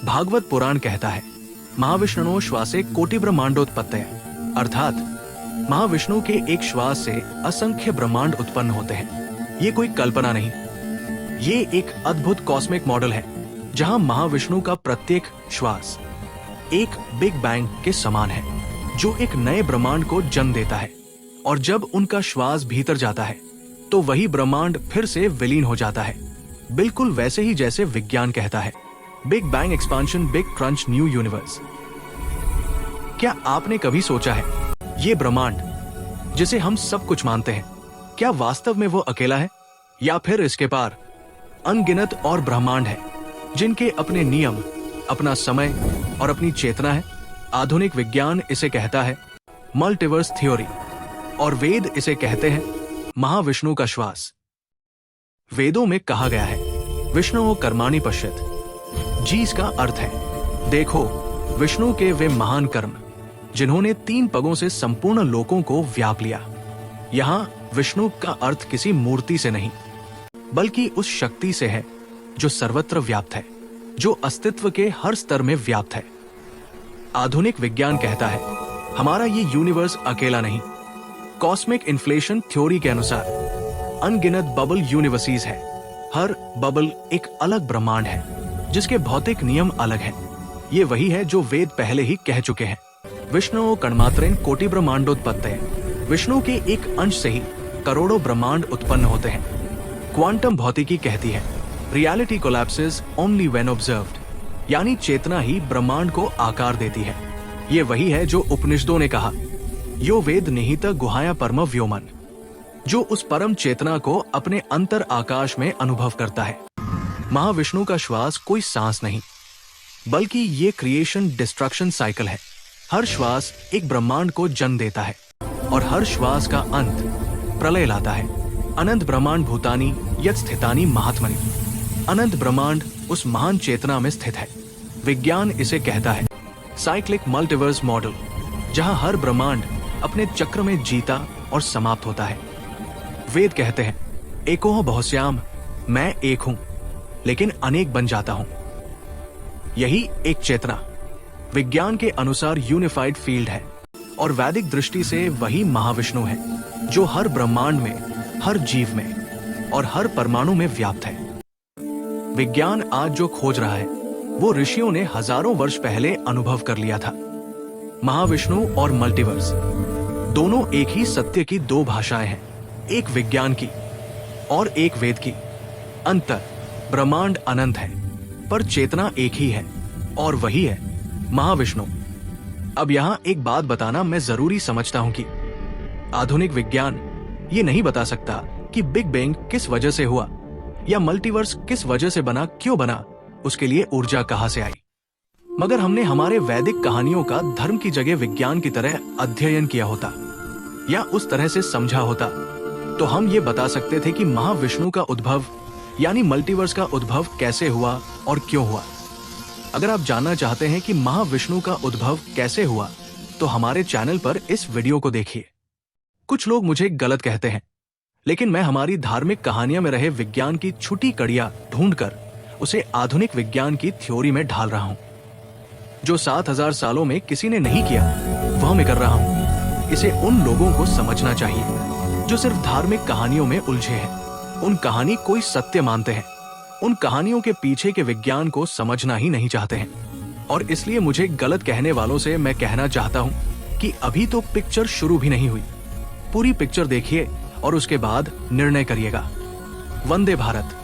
भागवत पुराण कहता है, महाविष्णु श्वासे कोटि ब्रह्मांडोत्पत्तय, अर्थात महाविष्णु के एक श्वास से असंख्य ब्रह्मांड उत्पन्न होते हैं। ये कोई कल्पना नहीं, ये एक अद्भुत कॉस्मिक मॉडल है जहां महाविष्णु का प्रत्येक श्वास एक बिग बैंग के समान है जो एक नए ब्रह्मांड को जन्म देता है। और जब उनका श्वास भीतर जाता है तो वही ब्रह्मांड फिर से विलीन हो जाता है, बिल्कुल वैसे ही जैसे विज्ञान कहता है, big bang expansion big crunch new universe. क्या आपने कभी सोचा है ये ब्रह्मांड जिसे हम सब कुछ मानते हैं, क्या वास्तव में वो अकेला है, या फिर इसके पार अनगिनत और ब्रह्मांड है जिनके अपने नियम, अपना समय और अपनी चेतना है? आधुनिक विज्ञान इसे कहता है मल्टीवर्स थ्योरी और वेद इसे कहते हैं महाविष्णु का श्वास। वेदों में कहा गया है विष्णु कर्माणि पश्यत, जीस का अर्थ है देखो विष्णु के वे महान कर्म जिन्होंने 3 पगों से संपूर्ण लोकों को व्याप लिया। यहाँ विष्णु का अर्थ किसी मूर्ति से नहीं बल्कि उस शक्ति से है जो सर्वत्र व्याप्त है, जो अस्तित्व के हर स्तर में व्याप्त है। आधुनिक विज्ञान कहता है हमारा ये यूनिवर्स अकेला नहीं। कॉस्मिक इन्फ्लेशन थ्योरी के अनुसार अनगिनत बबल यूनिवर्सेस है, हर बबल एक अलग ब्रह्मांड है जिसके भौतिक नियम अलग हैं। ये वही है जो वेद पहले ही कह चुके हैं, विष्णु कणमात्रेन कोटि ब्रह्मांडोत्पत्तय, विष्णु के एक अंश से ही करोड़ों ब्रह्मांड उत्पन्न होते हैं। क्वांटम भौतिकी कहती है reality collapses only when observed, यानी चेतना ही ब्रह्मांड को आकार देती है। ये वही है जो उपनिषदों ने कहा यो वेद निहित गुहाया परम व्योमन, जो उस परम चेतना को अपने अंतर आकाश में अनुभव करता है। महाविष्णु का श्वास कोई सांस नहीं बल्कि ये क्रिएशन डिस्ट्रक्शन साइकिल है। हर श्वास एक ब्रह्मांड को जन्म देता है और हर श्वास का अंत प्रलय लाता है। अनंत ब्रह्मांड भूतानि यत् स्थितानि महात्मनि, अनंत ब्रह्मांड उस महान चेतना में स्थित है। विज्ञान इसे कहता है साइक्लिक मल्टीवर्स मॉडल, जहां हर ब्रह्मांड अपने चक्र में जीता और समाप्त होता है। वेद कहते हैं एकोह बहुश्याम, मैं एक हूं लेकिन अनेक बन जाता हूं। यही एक चेतना विज्ञान के अनुसार यूनिफाइड फील्ड है और वैदिक दृष्टि से वही महाविष्णु है जो हर ब्रह्मांड में, हर जीव में और हर परमाणु में व्याप्त है। विज्ञान आज जो खोज रहा है वो ऋषियों ने हजारों वर्ष पहले अनुभव कर लिया था। महाविष्णु और मल्टीवर्स दोनों एक ही सत्य की 2 भाषाएं हैं, एक विज्ञान की और एक वेद की। अंतर ब्रह्मांड अनंत है पर चेतना एक ही है और वही है महाविष्णु। अब यहाँ एक बात बताना मैं जरूरी समझता हूँ कि आधुनिक विज्ञान ये नहीं बता सकता कि बिग बैंग किस वजह से हुआ या मल्टीवर्स किस वजह से बना, क्यों बना, उसके लिए ऊर्जा कहाँ से आई। मगर हमने हमारे वैदिक कहानियों का धर्म की जगह विज्ञान की तरह अध्ययन किया होता या उस तरह से समझा होता तो हम ये बता सकते थे कि महाविष्णु का उद्भव यानी मल्टीवर्स का उद्भव कैसे हुआ और क्यों हुआ। अगर आप जानना चाहते हैं कि महाविष्णु का उद्भव कैसे हुआ तो हमारे चैनल पर इस वीडियो को देखिए। कुछ लोग मुझे गलत कहते हैं लेकिन मैं हमारी धार्मिक कहानियों में रहे विज्ञान की छुटी कड़ियां ढूंढकर उसे आधुनिक विज्ञान की थ्योरी में ढाल रहा हूं। जो 7000 सालों में किसी ने नहीं किया वह मैं कर रहा हूं। इसे उन लोगों को समझना चाहिए जो सिर्फ धार्मिक कहानियों में उलझे हैं, उन कहानी कोई सत्य मानते हैं, उन कहानियों के पीछे के विज्ञान को समझना ही नहीं चाहते हैं। और इसलिए मुझे गलत कहने वालों से मैं कहना चाहता हूं कि अभी तो पिक्चर शुरू भी नहीं हुई, पूरी पिक्चर देखिए और उसके बाद निर्णय करिएगा। वंदे भारत।